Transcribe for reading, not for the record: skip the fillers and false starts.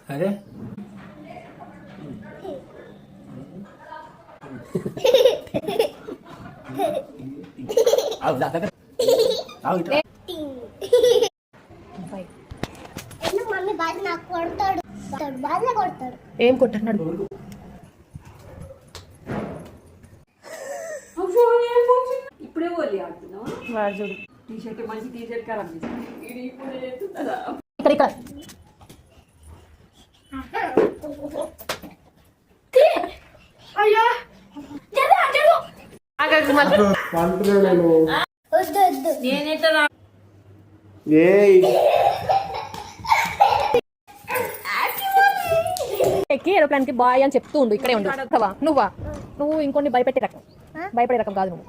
అరే ఏం కొట్టాడు? ఇప్పుడే ఓలి ఆడుతున్నావా? వాడు చూడు టీ షర్ట్ మంచి టీ షర్ట్ ఖరాబ్ చేసి ఇక్కడ ఇక్కడ ఎక్కి ఏరోప్లాన్ కి బాయ్ అని చెప్తూ ఉండు. ఇక్కడే ఉండు. నువ్వు ఇంకొన్ని భయపెట్టే రకం కాదు నువ్వు.